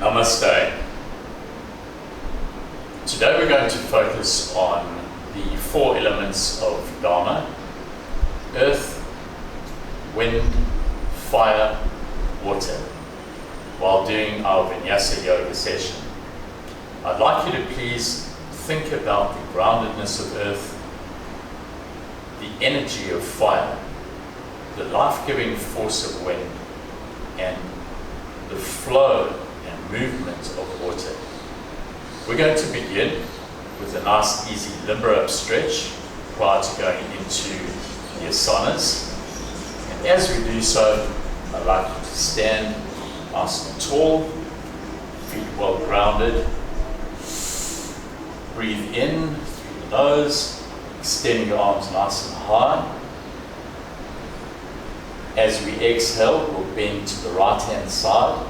Namaste. Today we're going to focus on the 4 elements of Dharma: earth, wind, fire, water, while doing our Vinyasa yoga session. I'd like you to please think about the groundedness of earth, the energy of fire, the life-giving force of wind, and the flow and movement of water. We're going to begin with a nice easy limber up stretch prior to going into the asanas. And as we do so, I'd like you to stand nice and tall, feet well grounded. Breathe in through the nose, extending your arms nice and high. As we exhale, we'll bend to the right-hand side.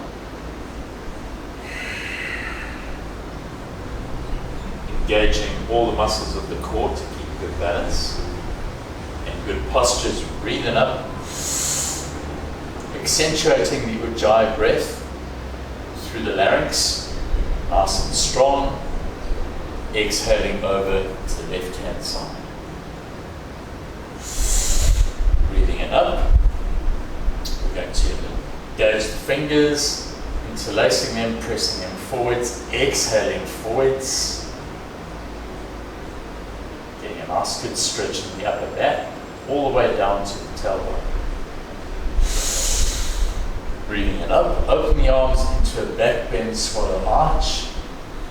Engaging all the muscles of the core to keep good balance and good postures. Breathing up, accentuating the Ujjayi breath through the larynx, nice and strong. Exhaling over to the left-hand side. Breathing it up. We're going to engage the fingers, interlacing them, pressing them forwards, exhaling forwards. Getting a nice good stretch in the upper back, all the way down to the tailbone. Breathing it up, open the arms into a back bend, swallow arch.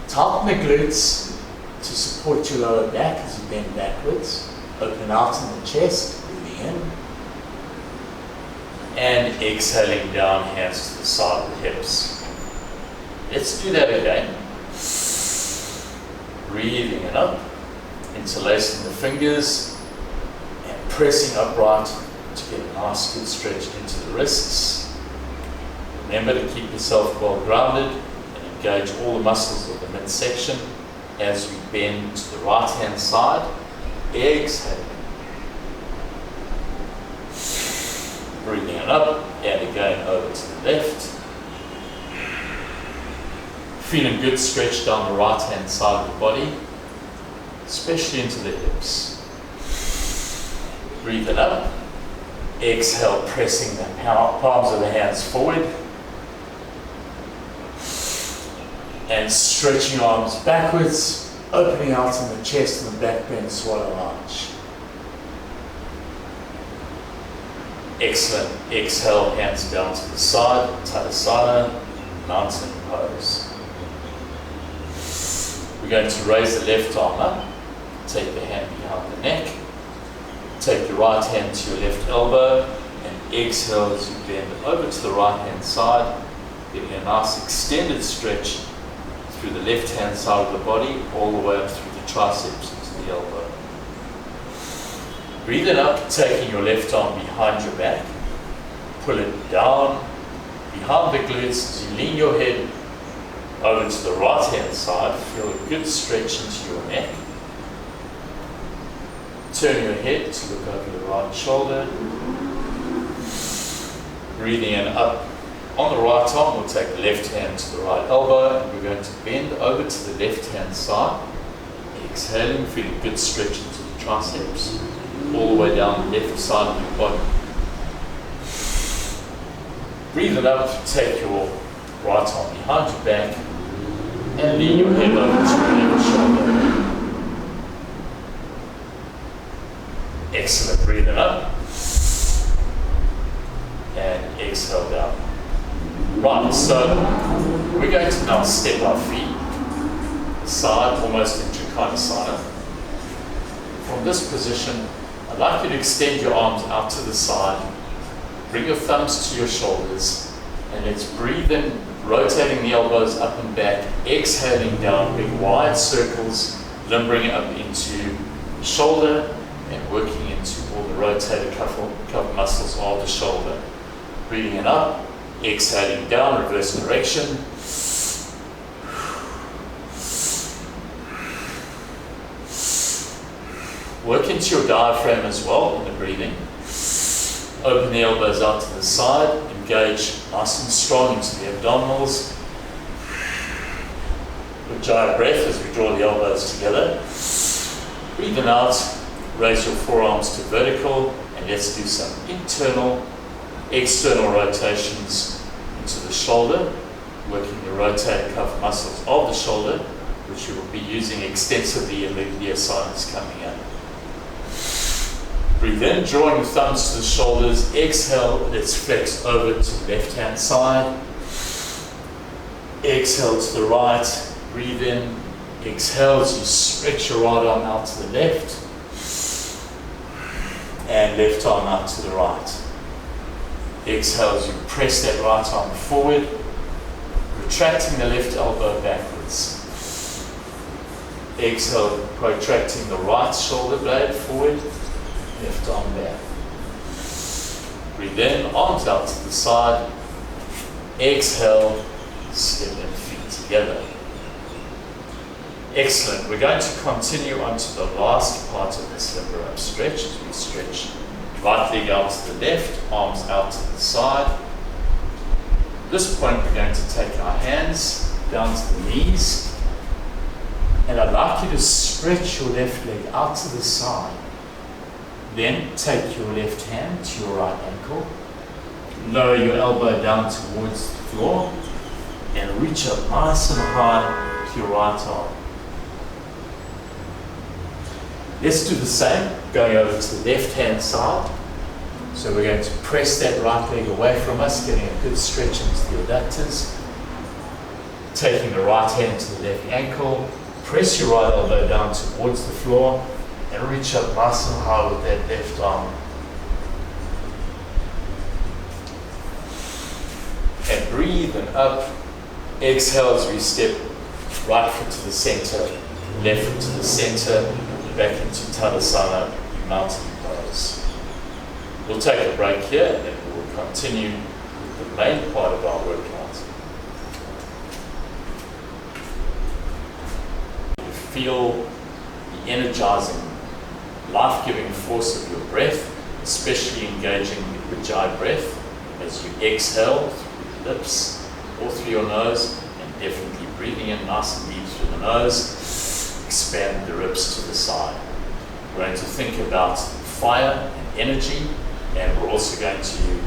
Tighten the glutes to support your lower back as you bend backwards. Open out in the chest, breathing in. And exhaling down, hands to the side of the hips. Let's do that again. Breathing it up, interlacing the fingers, and pressing upright to get a nice good stretch into the wrists. Remember to keep yourself well grounded and engage all the muscles of the midsection as we bend to the right-hand side. Exhale. Breathing it up, and again over to the left. Feeling good stretch down the right-hand side of the body, especially into the hips. Breathe it up. Exhale, pressing the palms of the hands forward. And stretching arms backwards, opening out in the chest and the back bend, swallow arch. Excellent. Exhale, hands down to the side, Tadasana, mountain pose. We're going to raise the left arm up, take the hand behind the neck, take the right hand to your left elbow, and exhale as you bend over to the right hand side, getting a nice extended stretch through the left-hand side of the body, all the way up through the triceps into the elbow. Breathe it up, taking your left arm behind your back. Pull it down behind the glutes as you lean your head over to the right-hand side. Feel a good stretch into your neck. Turn your head to look over the right shoulder. Breathing in up. On the right arm, we'll take the left hand to the right elbow, and we're going to bend over to the left-hand side. Exhaling, feeling good stretch into the triceps, all the way down the left side of your body. Breathe it up, take your right arm behind your back, and lean your head over to your left shoulder. Excellent, breathe it up, and exhale down. Right, so we're going to now step our feet aside, almost into Yoga. From this position, I'd like you to extend your arms out to the side, bring your thumbs to your shoulders, and let's breathe in, rotating the elbows up and back, exhaling down, big wide circles, limbering up into the shoulder, and working into all the rotator cuff muscles of the shoulder. Breathing it up. Exhaling down, reverse direction. Work into your diaphragm as well in the breathing. Open the elbows out to the side, engage nice and strong into the abdominals. Ujjayi breath as we draw the elbows together. Breathing out, raise your forearms to vertical, and let's do some internal, external rotations into the shoulder, working the rotator cuff muscles of the shoulder, which we will be using extensively in the Yoga Asanas coming up. Breathe in, drawing the thumbs to the shoulders. Exhale, let's flex over to the left-hand side. Exhale to the right. Breathe in. Exhale as you stretch your right arm out to the left. And left arm out to the right. Exhale as you press that right arm forward, retracting the left elbow backwards. Exhale, protracting the right shoulder blade forward, left arm back. Breathe in, arms out to the side. Exhale, step and feet together. Excellent. We're going to continue on to the last part of this limber up stretch as we stretch right leg out to the left, arms out to the side. At this point, we're going to take our hands down to the knees. And I'd like you to stretch your left leg out to the side. Then take your left hand to your right ankle. Lower your elbow down towards the floor. And reach up nice and high to your right arm. Let's do the same, going over to the left-hand side. So we're going to press that right leg away from us, getting a good stretch into the adductors. Taking the right hand to the left ankle, press your right elbow down towards the floor, and reach up nice and high with that left arm. And breathe and up. Exhale as we step right foot to the center, left foot to the center, back into Tadasana, mountain pose. We'll take a break here and then we'll continue with the main part of our workout. You feel the energizing, life-giving force of your breath, especially engaging the Ujjayi breath as you exhale through the lips or through your nose, and definitely breathing in nice and deep through the nose. Expand the ribs to the side. We're going to think about fire and energy, and we're also going to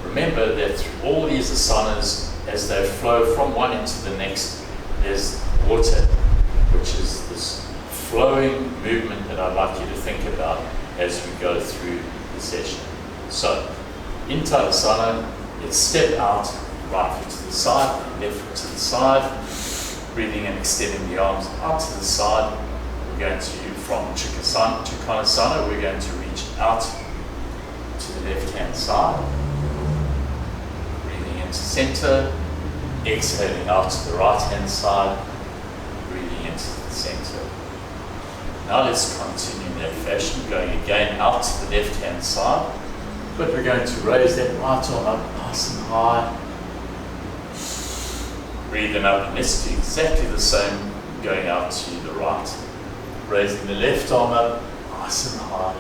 remember that through all these asanas, as they flow from one into the next, there's water, which is this flowing movement that I'd like you to think about as we go through the session. So, in Tadasana, let's step out, right foot to the side, left foot to the side. Breathing and extending the arms out to the side. We're going to, from Trikonasana, we're going to reach out to the left-hand side. Breathing into center, exhaling out to the right-hand side, breathing into the center. Now let's continue in that fashion, going again out to the left-hand side, but we're going to raise that right arm up nice and high. Breathing up, and let's do exactly the same going out to the right. Raising the left arm up, nice and high.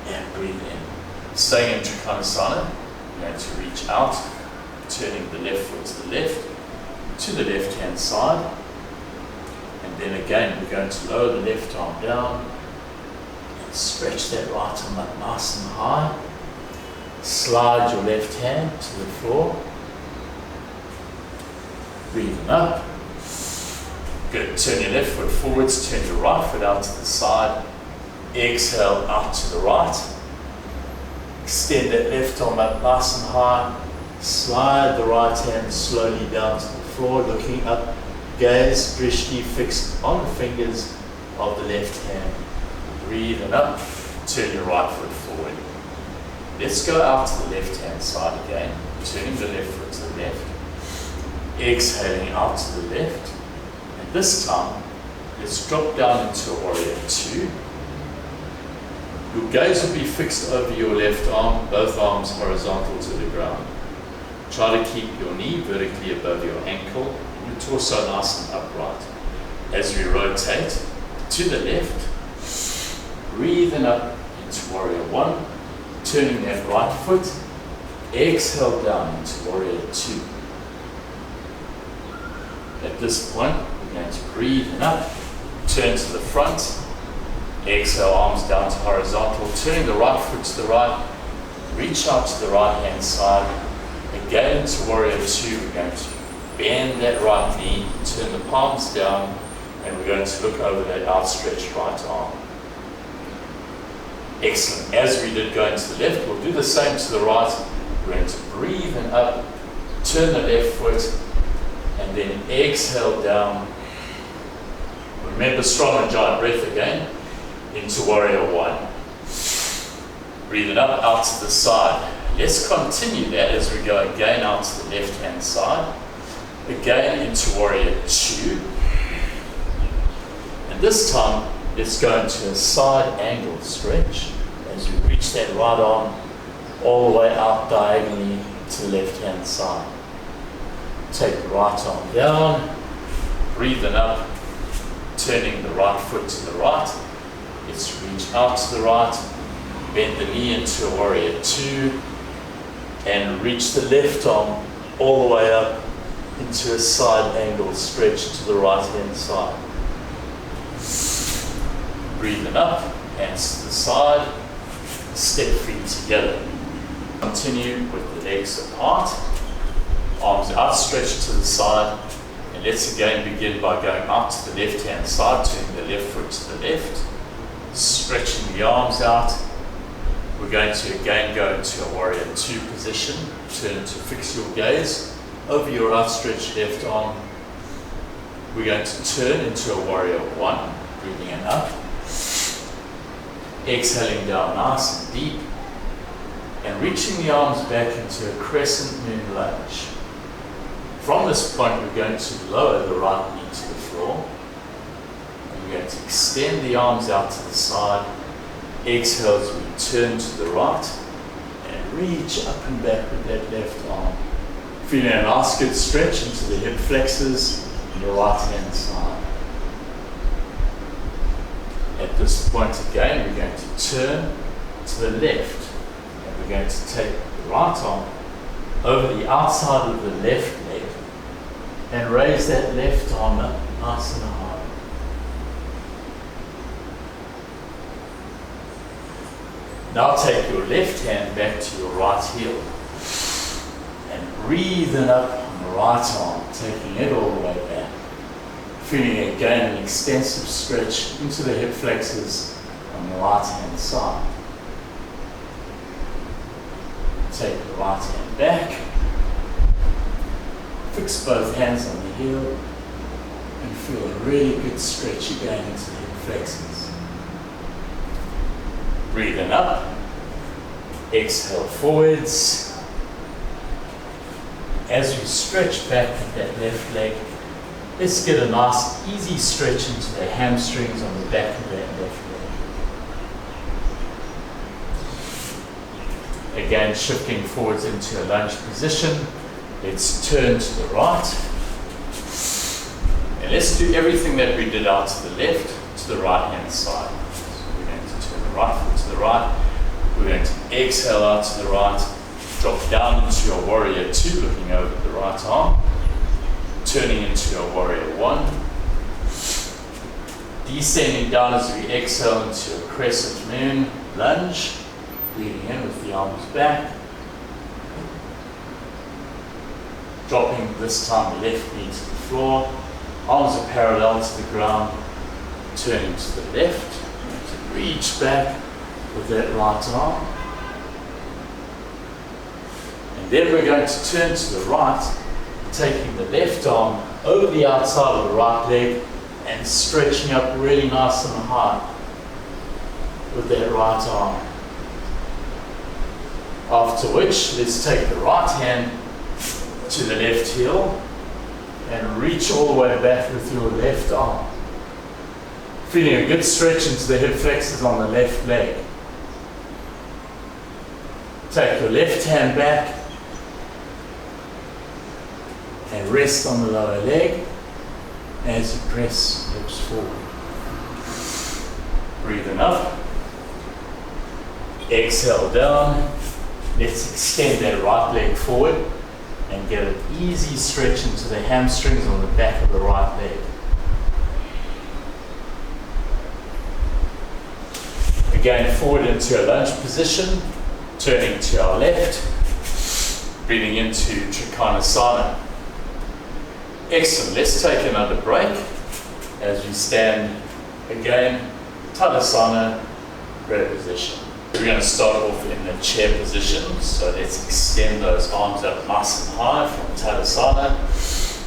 And breathe in. Staying in Trikonasana, we're going to reach out, turning the left foot to the left-hand side. And then again, we're going to lower the left arm down and stretch that right arm up nice and high. Slide your left hand to the floor. Breathing up. Good. Turn your left foot forwards, turn your right foot out to the side. Exhale out to the right. Extend that left arm up nice and high. Slide the right hand slowly down to the floor, looking up. Gaze, drishti fixed on the fingers of the left hand. Breathing up. Turn your right foot forward. Let's go out to the left hand side again. Turning the left foot to the left. Exhaling out to the left, and this time let's drop down into a warrior 2. Your gaze will be fixed over your left arm, both arms horizontal to the ground. Try to keep your knee vertically above your ankle and your torso nice and upright. As we rotate to the left, breathing up into warrior 1, turning that right foot, exhale down into warrior 2. At this point, we're going to breathe up, turn to the front, exhale, arms down to horizontal, turning the right foot to the right, reach out to the right hand side. Again to warrior two, we're going to bend that right knee, turn the palms down, and we're going to look over that outstretched right arm. Excellent. As we did going to the left, we'll do the same to the right. We're going to breathe and up, turn the left foot, and then exhale down. Remember, strong and giant breath again, into warrior one. Breathing up, out to the side. Let's continue that as we go again out to the left hand side. Again into warrior two. And this time, let's go into a side angle stretch as we reach that right arm all the way out diagonally to the left hand side. Take the right arm down, breathing up, turning the right foot to the right. Let's reach out to the right, bend the knee into a warrior two, and reach the left arm all the way up into a side angle stretch to the right hand side. Breathing up, hands to the side, step feet together. Continue with the legs apart, arms outstretched to the side, and let's again begin by going out to the left hand side, turning the left foot to the left, stretching the arms out. We're going to again go into a warrior two position. Turn to fix your gaze over your outstretched left arm. We're going to turn into a warrior one, breathing in up. Exhaling down nice and deep. And reaching the arms back into a crescent moon lunge. From this point, we're going to lower the right knee to the floor. And we're going to extend the arms out to the side. Exhale as we turn to the right and reach up and back with that left arm. Feeling a nice good stretch into the hip flexors on your right hand side. At this point again, we're going to turn to the left and we're going to take the right arm over the outside of the left leg and raise that left arm up nice and high. Now take your left hand back to your right heel and breathing up on the right arm, taking it all the way back. Feeling again an extensive stretch into the hip flexors on the right hand side. Take the right hand back, fix both hands on the heel and feel a really good stretch again into the hip flexors. Breathing up, exhale forwards. As we stretch back with that left leg, let's get a nice easy stretch into the hamstrings on the back of that left leg. Again, shifting forwards into a lunge position. Let's turn to the right. And let's do everything that we did out to the left, to the right hand side. Right foot to the right. We're going to exhale out to the right, drop down into your warrior two, looking over the right arm, turning into your warrior one, descending down as we exhale into a crescent moon lunge, breathing in with the arms back, dropping this time the left knee to the floor, arms are parallel to the ground, turning to the left. Reach back with that right arm. And then we're going to turn to the right, taking the left arm over the outside of the right leg and stretching up really nice and high with that right arm. After which, let's take the right hand to the left heel and reach all the way back with your left arm. Feeling a good stretch into the hip flexors on the left leg. Take your left hand back and rest on the lower leg as you press hips forward. Breathing up. Exhale down. Let's extend that right leg forward. and get an easy stretch into the hamstrings on the back of the right leg. Again, forward into a lunge position, turning to our left, breathing into Trikonasana. Excellent. Let's take another break as we stand again, Tadasana, great position. We're going to start off in the chair position, so let's extend those arms up nice and high from Tadasana,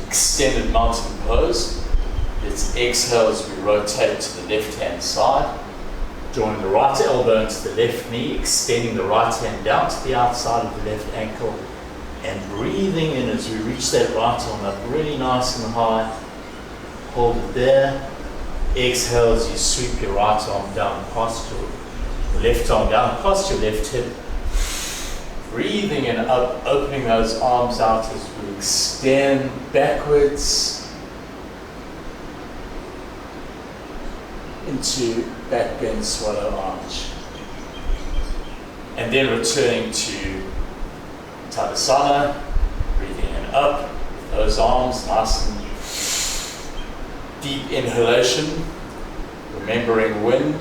extended mountain pose. Let's exhale as we rotate to the left hand side, drawing the right elbow into the left knee, extending the right hand down to the outside of the left ankle, and breathing in as we reach that right arm up really nice and high. Hold it there. Exhale as you sweep your right arm down past your left arm down past your left hip. Breathing in up, opening those arms out as we extend backwards into back bend swallow arch. And then returning to Tadasana, breathing in up, with those arms nice and deep inhalation, remembering wind,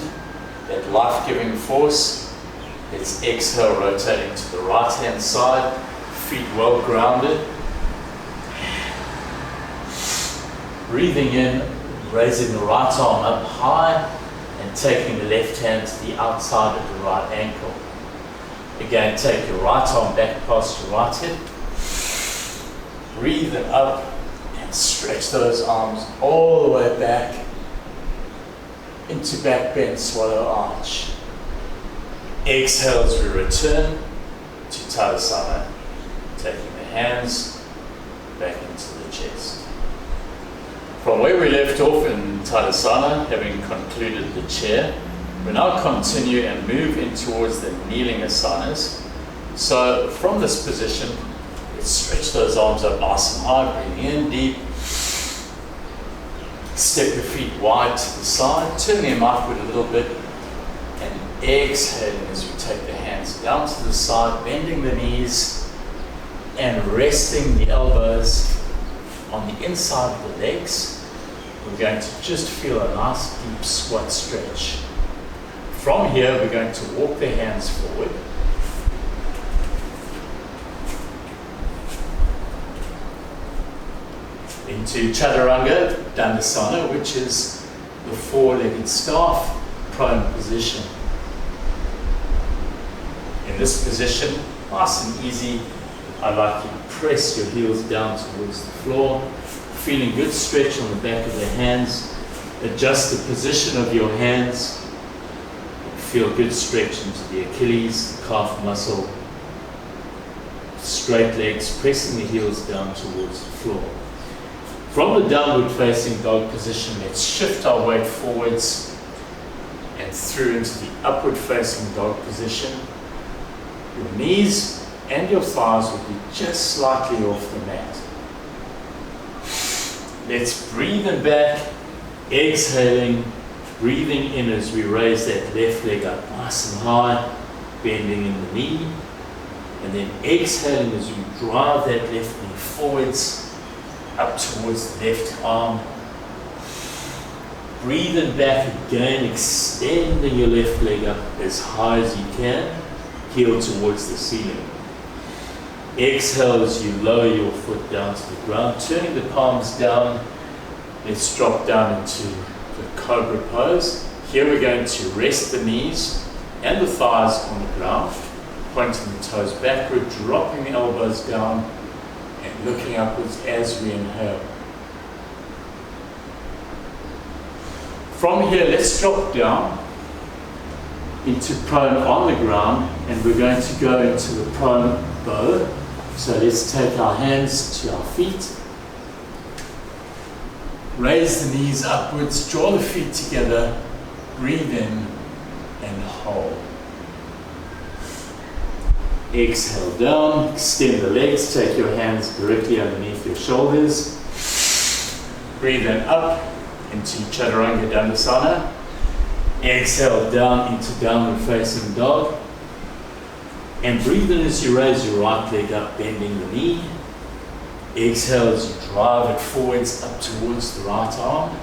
that life-giving force. Let's exhale, rotating to the right-hand side, feet well grounded. Breathing in, raising the right arm up high and taking the left hand to the outside of the right ankle. Again, take your right arm back past your right hip. Breathe in up and stretch those arms all the way back into back bend swallow arch. Exhale as we return to Tadasana, taking the hands back into the chest. From where we left off in Tadasana, having concluded the chair, we now continue and move in towards the kneeling asanas. So from this position, let's stretch those arms up nice and high, breathing in deep. Step your feet wide to the side, turn them outward a little bit, and exhaling as we take the hands down to the side, bending the knees and resting the elbows on the inside of the legs. We're going to just feel a nice deep squat stretch. From here, we're going to walk the hands forward. Into Chaturanga Dandasana, which is the four-legged staff prone position. In this position, nice and easy, I'd like you to press your heels down towards the floor, feeling good stretch on the back of the hands. Adjust the position of your hands. Feel good stretch into the Achilles, the calf muscle. Straight legs, pressing the heels down towards the floor. From the downward facing dog position, let's shift our weight forwards and through into the upward facing dog position. Your knees and your thighs will be just slightly off the mat. Let's breathe in back, exhaling, breathing in as we raise that left leg up nice and high, bending in the knee, and then exhaling as we drive that left knee forwards, up towards the left arm. Breathing back again, extending your left leg up as high as you can, heel towards the ceiling. Exhale as you lower your foot down to the ground, turning the palms down. Let's drop down into the cobra pose. Here we're going to rest the knees and the thighs on the ground, pointing the toes backward, dropping the elbows down, and looking upwards as we inhale. From here, let's drop down into prone on the ground, and we're going to go into the prone bow. So let's take our hands to our feet, raise the knees upwards, draw the feet together, breathe in and hold. Exhale down, extend the legs, take your hands directly underneath your shoulders. Breathe in up into Chaturanga Dandasana. Exhale down into downward facing dog. And breathe in as you raise your right leg up, bending the knee. Exhale as you drive it forwards up towards the right arm.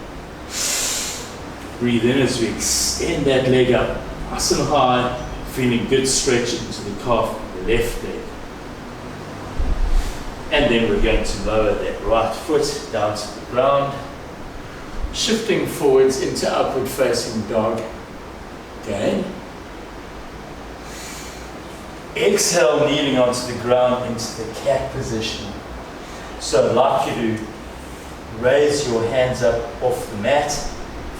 Breathe in as we extend that leg up nice and high, feeling good stretch into the calf of the left leg. And then we're going to lower that right foot down to the ground, shifting forwards into upward facing dog. Again. Exhale, kneeling onto the ground into the cat position. So I'd like you to raise your hands up off the mat,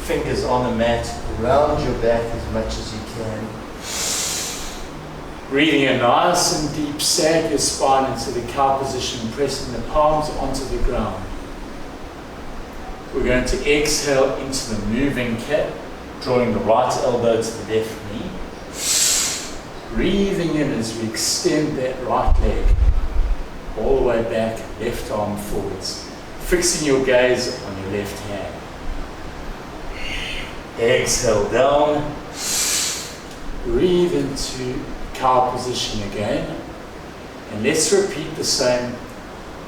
fingers on the mat, round your back as much as you can. Breathing a nice and deep, sag your spine into the cow position, pressing the palms onto the ground. We're going to exhale into the moving cat, drawing the right elbow to the left knee. Breathing in as we extend that right leg all the way back, left arm forwards. Fixing your gaze on your left hand. Exhale down. Breathe into cow position again. And let's repeat the same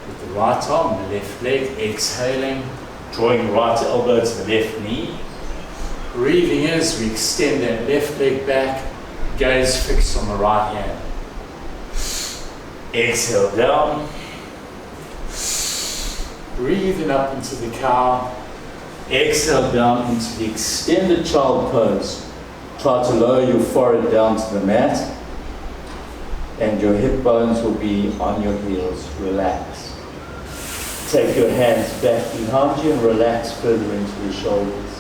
with the right arm, the left leg. Exhaling, drawing the right elbow to the left knee. Breathing in as we extend that left leg back, gaze fixed on the right hand. Exhale down. Breathing up into the cow. Exhale down into the extended child pose. Try to lower your forehead down to the mat. And your hip bones will be on your heels. Relax. Take your hands back behind you and relax further into the shoulders.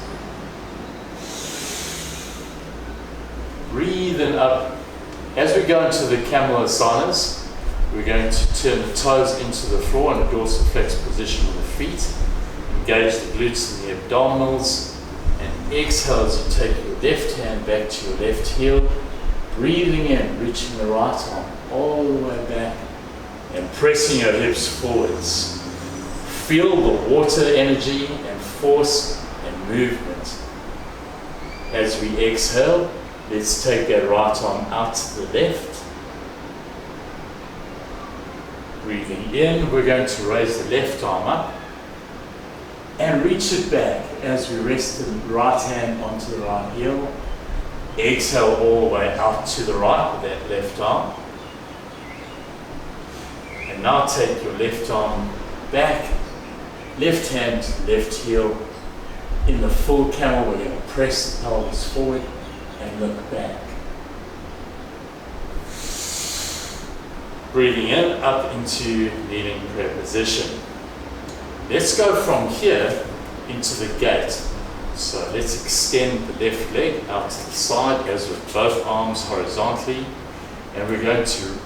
Breathing up. As we go into the camel asanas, we're going to turn the toes into the floor in a dorsiflex position with the feet. Engage the glutes and the abdominals. And exhale as you take your left hand back to your left heel. Breathing in, reaching the right arm all the way back. And pressing your hips forwards. Feel the water energy and force and movement. As we exhale, let's take that right arm out to the left. Breathing in, we're going to raise the left arm up and reach it back as we rest the right hand onto the right heel. Exhale all the way out to the right with that left arm. And now take your left arm back, left hand to the left heel. In the full camel, we're going to press the pelvis forward and look back. Breathing in, up into kneeling prayer position. Let's go from here into the gate. So let's extend the left leg out to the side as with both arms horizontally. And we're going to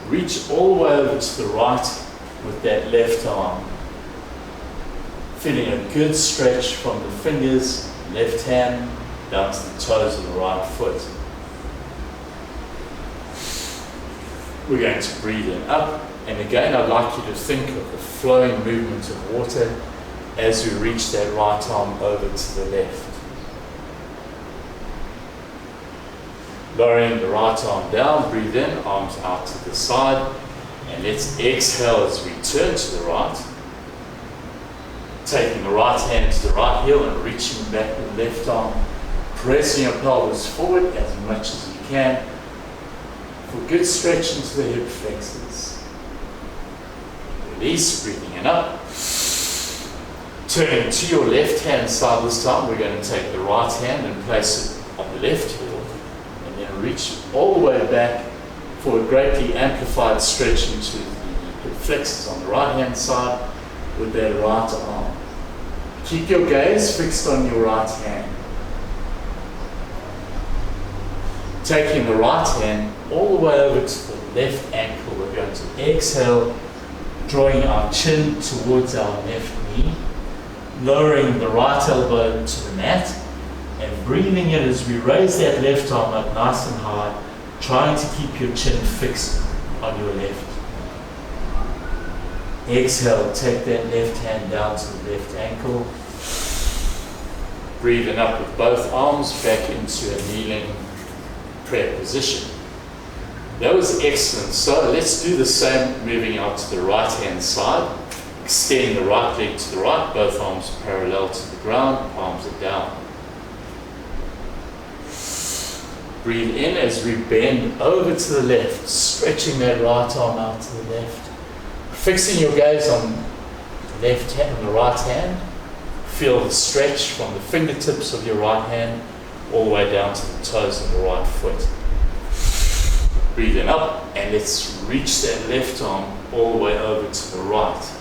reach all the way over to the right with that left arm. Feeling a good stretch from the fingers, left hand, down to the toes of the right foot. We're going to breathe in up, and again I'd like you to think of the flowing movement of water as we reach that right arm over to the left. Lowering the right arm down, breathe in, arms out to the side, and let's exhale as we turn to the right. Taking the right hand to the right heel and reaching back with the left arm, pressing your pelvis forward as much as you can. For good stretch into the hip flexors. Release, breathing in up. Turning to your left hand side this time, we're going to take the right hand and place it on the left heel. And then reach all the way back for a greatly amplified stretch into the hip flexors on the right hand side with that right arm. Keep your gaze fixed on your right hand. Taking the right hand all the way over to the left ankle, we're going to exhale, drawing our chin towards our left knee, lowering the right elbow to the mat, and breathing in as we raise that left arm up nice and high, trying to keep your chin fixed on your left. Exhale, take that left hand down to the left ankle. Breathing up with both arms back into a kneeling prayer position. That was excellent. So let's do the same, moving out to the right hand side. Extend the right leg to the right, both arms parallel to the ground, palms are down. Breathe in as we bend over to the left, stretching that right arm out to the left. Fixing your gaze on the left hand and the right hand. Feel the stretch from the fingertips of your right hand all the way down to the toes of the right foot. Breathe in up and let's reach that left arm all the way over to the right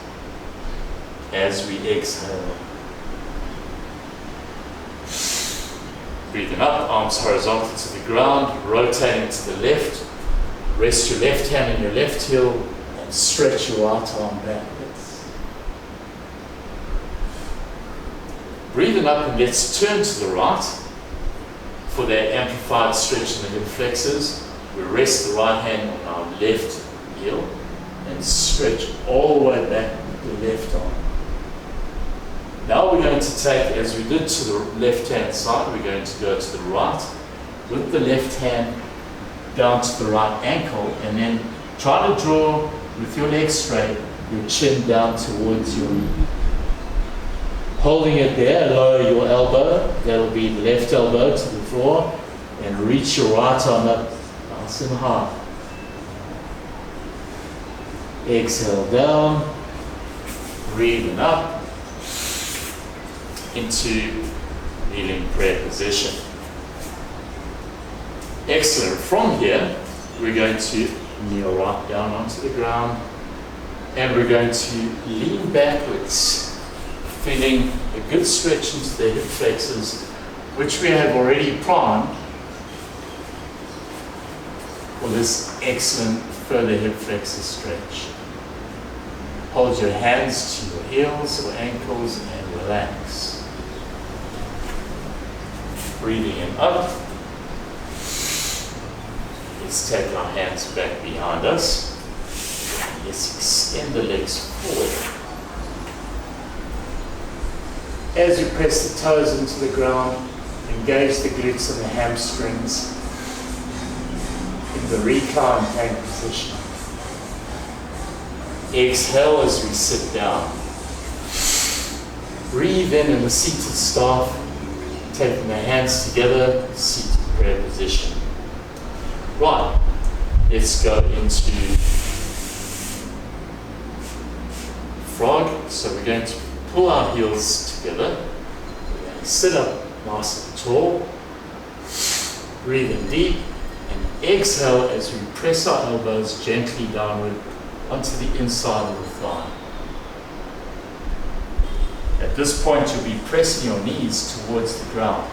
as we exhale. Breathing up, arms horizontal to the ground, rotating to the left. Rest your left hand on your left heel and stretch your right arm backwards. Breathing up and let's turn to the right for that amplified stretch in the hip flexors. We rest the right hand on our left heel and stretch all the way back with the left arm. Now we're going to take, as we did to the left hand side, we're going to go to the right with the left hand down to the right ankle, and then try to draw with your legs straight, your chin down towards your knee. Holding it there, lower your elbow, that'll be the left elbow to the floor, and reach your right arm up nice and high. Exhale down, breathing up into kneeling prayer position. Excellent. From here, we're going to kneel right down onto the ground, and we're going to lean backwards, feeling a good stretch into the hip flexors, which we have already primed for this excellent further hip flexor stretch. Hold your hands to your heels or ankles and relax. Breathing in up. Let's take our hands back behind us. Let's extend the legs forward. As you press the toes into the ground, engage the glutes and the hamstrings in the recline plank position. Exhale as we sit down. Breathe in the seated staff, taking the hands together, seated prayer position. Right, let's go into frog. So we're going to pull our heels together. We're going to sit up nice and tall. Breathe in deep and exhale as we press our elbows gently downward onto the inside of the thigh. At this point, you'll be pressing your knees towards the ground.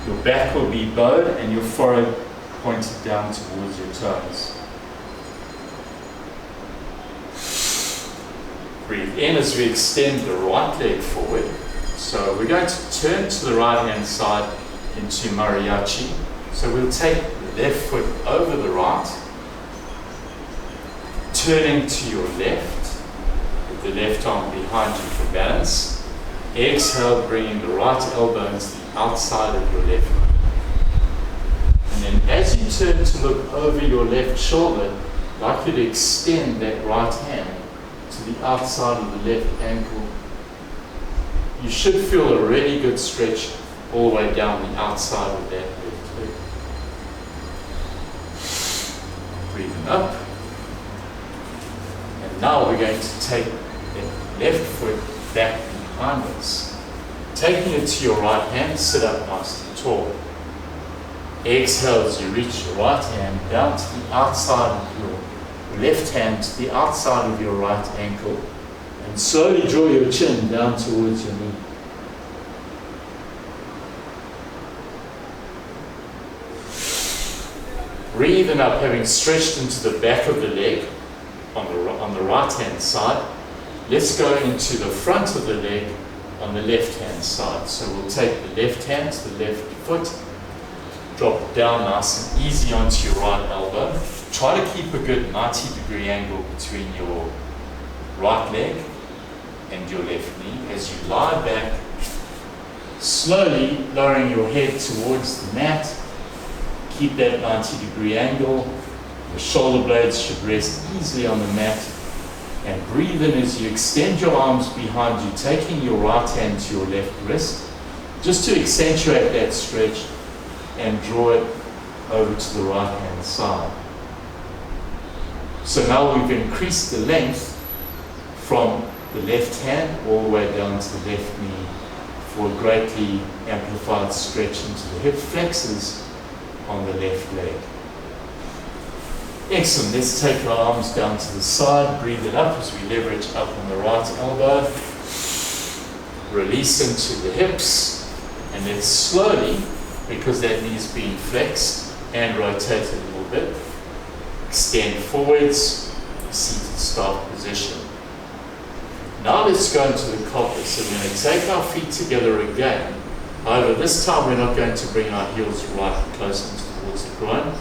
Your back will be bowed and your forehead pointed down towards your toes. Breathe in as we extend the right leg forward. So we're going to turn to the right hand side into mariachi. So we'll take the left foot over the right, turning to your left, with the left arm behind you for balance. Exhale, bringing the right elbow into the outside of your left knee. And then as you turn to look over your left shoulder, I'd like you to extend that right hand to the outside of the left ankle. You should feel a really good stretch all the way down the outside of that left leg. Breathing up. And now we're going to take that left foot back behind us. Taking it to your right hand, sit up nice and tall. Exhale as you reach your right hand down to the outside of your left hand to the outside of your right ankle, and slowly draw your chin down towards your knee. Breathing up, having stretched into the back of the leg on the right hand side. Let's go into the front of the leg on the left hand side. So we'll take the left hand to the left foot, drop it down nice and easy onto your right elbow. Try to keep a good 90-degree angle between your right leg and your left knee as you lie back, slowly lowering your head towards the mat. Keep that 90-degree angle Your shoulder blades should rest easily on the mat. And breathe in as you extend your arms behind you, taking your right hand to your left wrist, just to accentuate that stretch and draw it over to the right hand side. So now we've increased the length from the left hand all the way down to the left knee for a greatly amplified stretch into the hip flexors on the left leg. Excellent. Let's take our arms down to the side, breathe it up as we leverage up on the right elbow. Release into the hips, and then slowly, because that knee's being flexed and rotated a little bit, extend forwards, seated start position. Now let's go into the cobblers. So we're going to take our feet together again. However, this time we're not going to bring our heels right close towards the groin.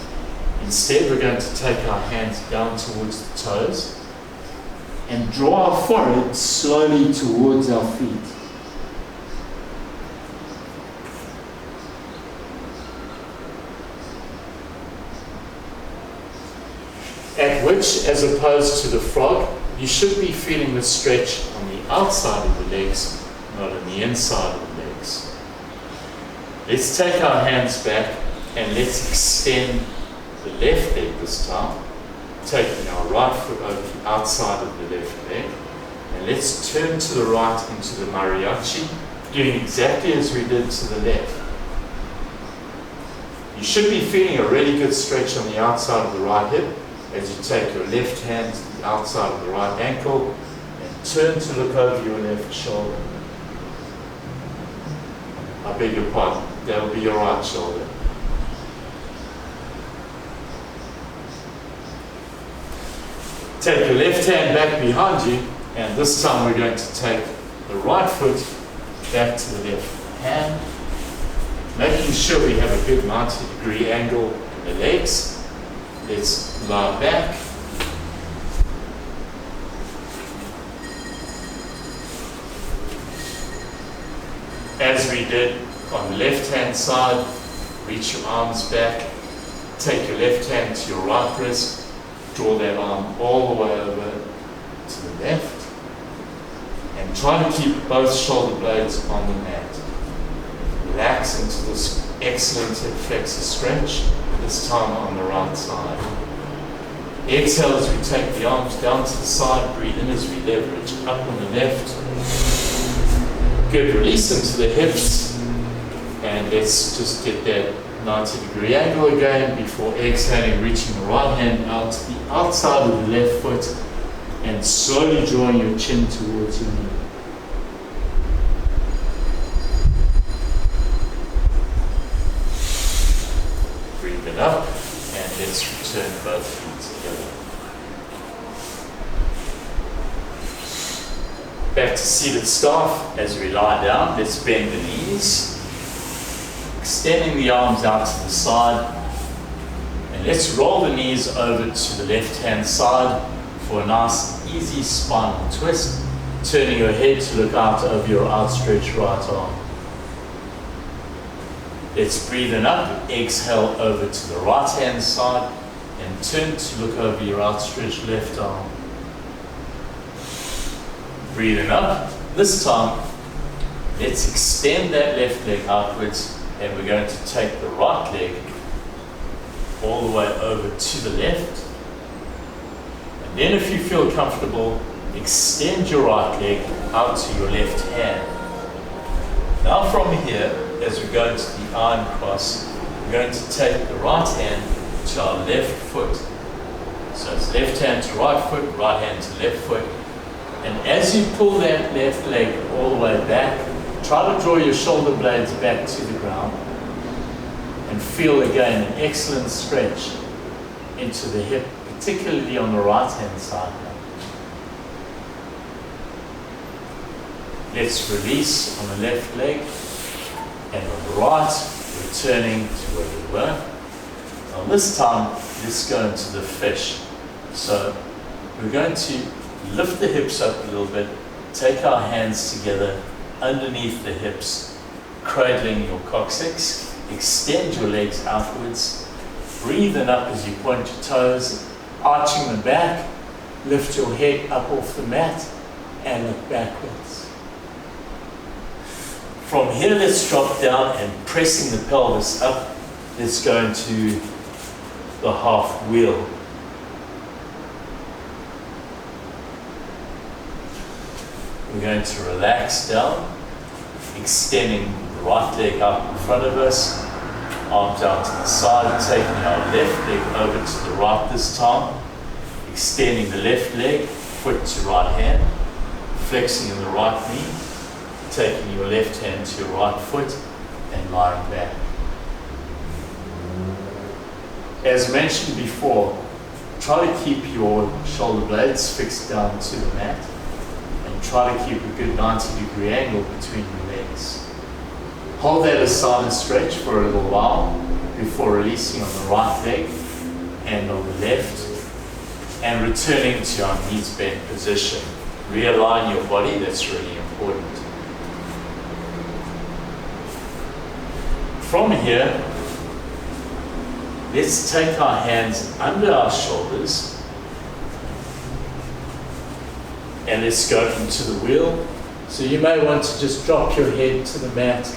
Instead, we're going to take our hands down towards the toes and draw our forehead slowly towards our feet. At which, as opposed to the frog, you should be feeling the stretch on the outside of the legs, not on the inside of the legs. Let's take our hands back and let's extend the left leg this time, taking our right foot over the outside of the left leg. And let's turn to the right into the mariachi, doing exactly as we did to the left. You should be feeling a really good stretch on the outside of the right hip as you take your left hand to the outside of the right ankle and turn to look over your left shoulder. I beg your pardon, that will be your right shoulder. Take your left hand back behind you, and this time we're going to take the right foot back to the left hand, making sure we have a good 90-degree angle in the legs. Let's lie back. As we did on the left-hand side, reach your arms back, take your left hand to your right wrist, draw that arm all the way over to the left, and try to keep both shoulder blades on the mat. Relax into this excellent hip flexor stretch, this time on the right side. Exhale as we take the arms down to the side, breathe in as we leverage up on the left. Good, release into the hips, and let's just get that 90-degree angle again before exhaling, reaching the right hand out to the outside of the left foot and slowly drawing your chin towards your knee. Breathe it up, and let's return both feet together. Back to seated staff. As we lie down, let's bend the knees, extending the arms out to the side, and let's roll the knees over to the left hand side for a nice easy spinal twist, turning your head to look out over your outstretched right arm. Let's breathe in up, exhale over to the right hand side and turn to look over your outstretched left arm. Breathing up, this time let's extend that left leg outwards, and we're going to take the right leg all the way over to the left. And then if you feel comfortable, extend your right leg out to your left hand. Now from here, as we go into the iron cross, we're going to take the right hand to our left foot. So it's left hand to right foot, right hand to left foot. And as you pull that left leg all the way back, try to draw your shoulder blades back to the ground and feel again an excellent stretch into the hip, particularly on the right hand side. Let's release on the left leg, and on the right, returning to where we were. Now this time, let's go into the fish. So we're going to lift the hips up a little bit, take our hands together underneath the hips, cradling your coccyx, extend your legs outwards, Breathing up as you point your toes, arching the back, lift your head up off the mat and look backwards. From here, let's drop down and pressing the pelvis up, let's go into the half wheel. We're going to relax down, extending the right leg out in front of us, arms out to the side, taking our left leg over to the right this time, extending the left leg, foot to right hand, flexing in the right knee, taking your left hand to your right foot and lying back. As mentioned before, try to keep your shoulder blades fixed down to the mat and try to keep a good 90-degree angle between your legs. Hold that aside and stretch for a little while before releasing on the right leg and on the left and returning to our knees bent position. Realign your body, that's really important. From here, let's take our hands under our shoulders and let's go into the wheel. So you may want to just drop your head to the mat,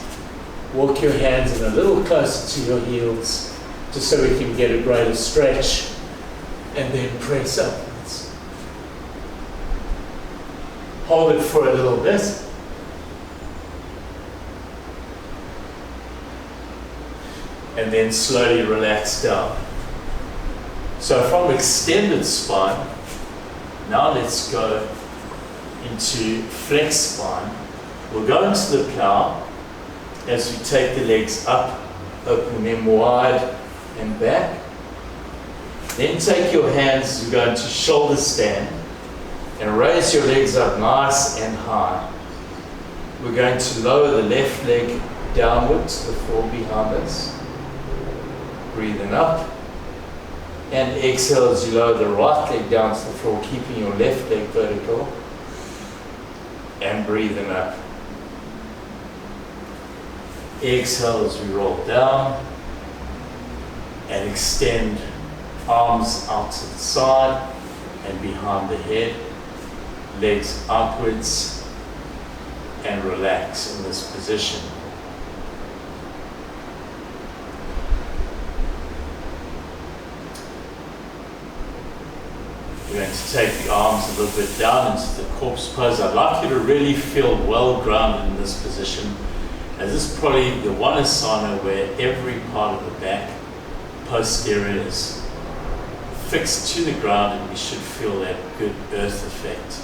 walk your hands in a little closer to your heels, just so we can get a greater stretch, and then press upwards. Hold it for a little bit. And then slowly relax down. So from extended spine, now let's go into flex spine. We'll go into the plow as we take the legs up, open them wide and back. Then take your hands, you go into shoulder stand and raise your legs up nice and high. We're going to lower the left leg downward to the floor behind us. Breathing up and exhale as you lower the right leg down to the floor, keeping your left leg vertical, and breathing up. Exhale as we roll down and extend arms out to the side and behind the head, legs upwards, and relax in this position. We're going to take the arms a little bit down into the corpse pose. I'd like you to really feel well grounded in this position, as this is probably the one asana where every part of the back posterior is fixed to the ground and we should feel that good earth effect.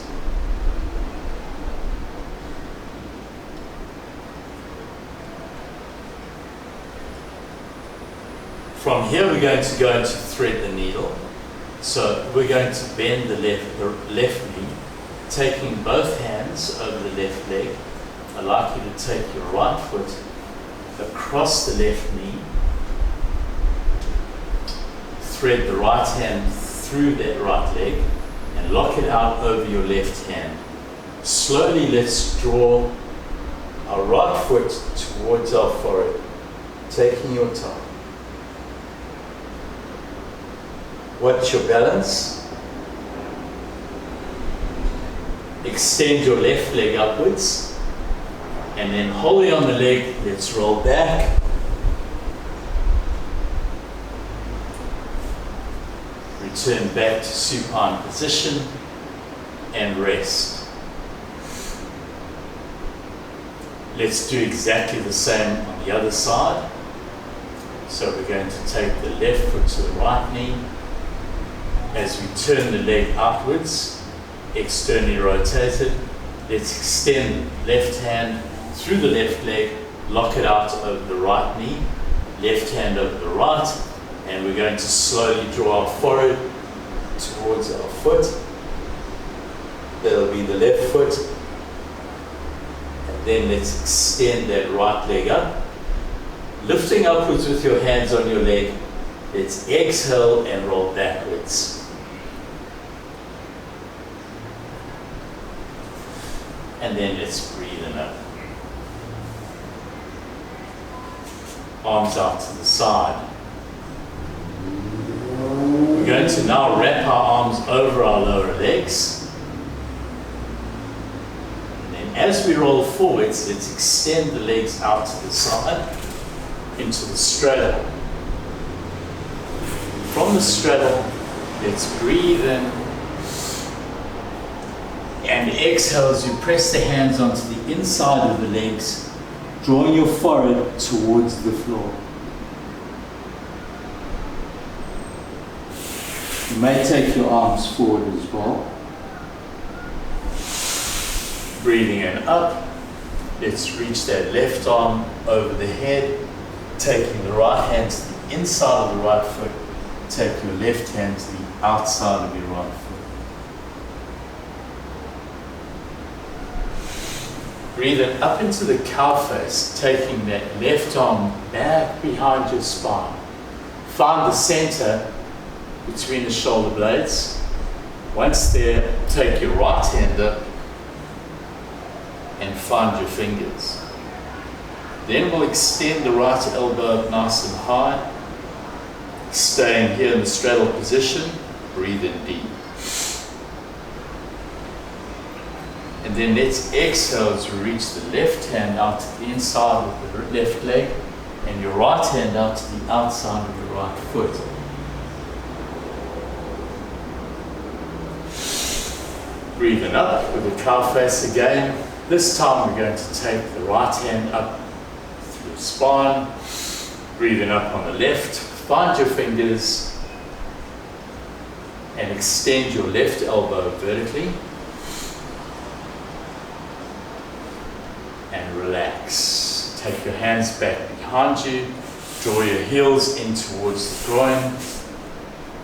From here we're going to go into thread the needle. So we're going to bend the left knee, taking both hands over the left leg. I'd like you to take your right foot across the left knee, thread the right hand through that right leg and lock it out over your left hand. Slowly let's draw our right foot towards our forehead, taking your time. Watch your balance. Extend your left leg upwards and then holding on the leg, let's roll back. Return back to supine position and rest. Let's do exactly the same on the other side. So we're going to take the left foot to the right knee. As we turn the leg outwards, externally rotated, let's extend left hand through the left leg, lock it out over the right knee, left hand over the right, and we're going to slowly draw our forehead towards our foot. That'll be the left foot. And then let's extend that right leg up. Lifting upwards with your hands on your leg, let's exhale and roll backwards. And then let's breathe in up. Arms out to the side. going to now wrap our arms over our lower legs. And then as we roll forwards, let's extend the legs out to the side into the straddle. From the straddle, let's breathe in and exhale as you press the hands onto the inside of the legs, drawing your forehead towards the floor. You may take your arms forward as well. Breathing in up, let's reach that left arm over the head, taking the right hand to the inside of the right foot, take your left hand to the outside of your right foot. Breathe in up into the cow face, taking that left arm back behind your spine. Find the center between the shoulder blades. Once there, take your right hand up and find your fingers. Then we'll extend the right elbow up nice and high. Staying here in the straddle position, breathe in deep. And then let's exhale as we reach the left hand out to the inside of the left leg and your right hand out to the outside of your right foot. Breathing up with the cow face again. This time we're going to take the right hand up through the spine. Breathing up on the left. Find your fingers and extend your left elbow vertically. And relax. Take your hands back behind you. Draw your heels in towards the groin.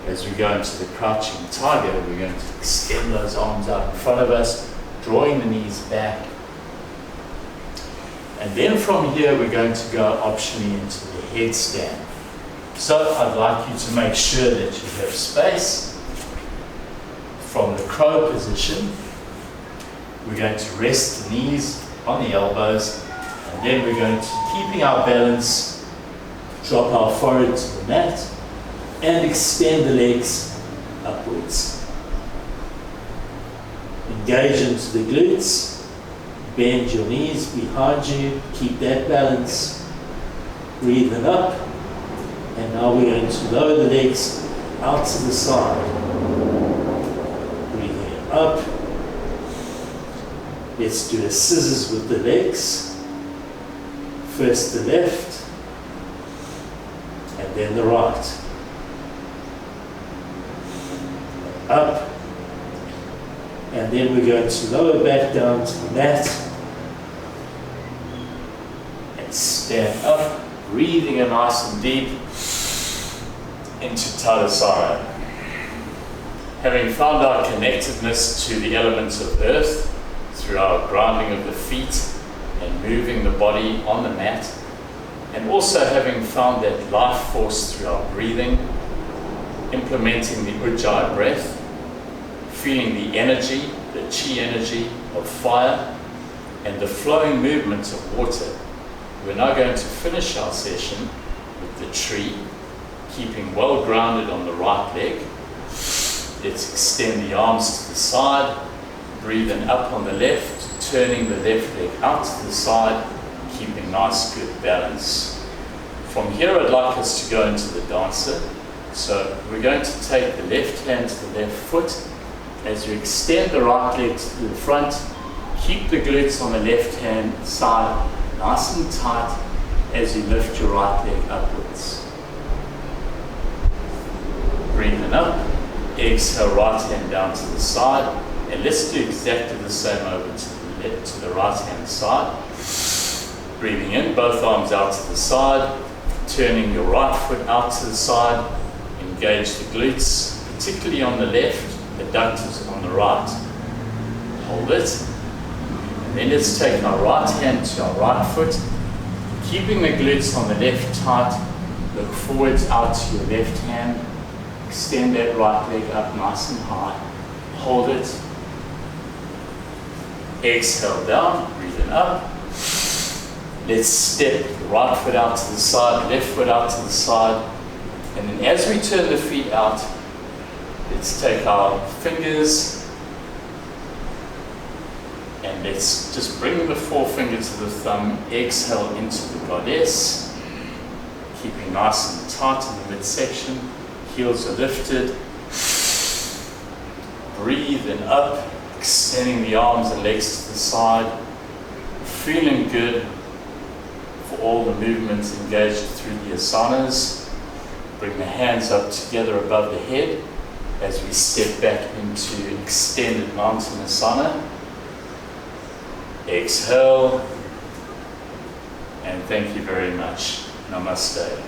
As we go into the crouching tiger, we're going to extend those arms out in front of us, drawing the knees back. And then from here, we're going to go optionally into the headstand. So I'd like you to make sure that you have space. From the crow position, we're going to rest the knees on the elbows, and then we're going to, keeping our balance, drop our forehead to the mat and extend the legs upwards. Engage into the glutes, bend your knees behind you, keep that balance, breathing up, and now we're going to lower the legs out to the side. Breathing up. Let's do a scissors with the legs. First the left, and then the right. Up, and then we're going to lower back down to the mat, and stand up, breathing in nice and deep into Tadasana. Having found our connectedness to the elements of earth, through our grounding of the feet and moving the body on the mat, and also having found that life force through our breathing, implementing the Ujjayi breath, feeling the energy, the chi energy of fire, and the flowing movements of water. We're now going to finish our session with the tree, keeping well grounded on the right leg. Let's extend the arms to the side. Breathing up on the left, turning the left leg out to the side, keeping nice good balance. From here I'd like us to go into the dancer. So we're going to take the left hand to the left foot. As you extend the right leg to the front, keep the glutes on the left hand side nice and tight as you lift your right leg upwards. Breathing up, exhale right hand down to the side. And let's do exactly the same over to the right hand side. Breathing in, both arms out to the side, turning your right foot out to the side, engage the glutes, particularly on the left, adductors on the right. Hold it. And then let's take our right hand to our right foot, keeping the glutes on the left tight, look forwards out to your left hand, extend that right leg up nice and high, hold it. Exhale down, breathing up. Let's step the right foot out to the side, left foot out to the side. And then as we turn the feet out, Let's take our fingers and let's just bring the forefinger to the thumb, exhale into the goddess, keeping nice and tight in the midsection, heels are lifted, breathe in up, extending the arms and legs to the side, feeling good for all the movements engaged through the asanas. Bring the hands up together above the head as we step back into extended mountain asana. Exhale, and thank you very much. Namaste.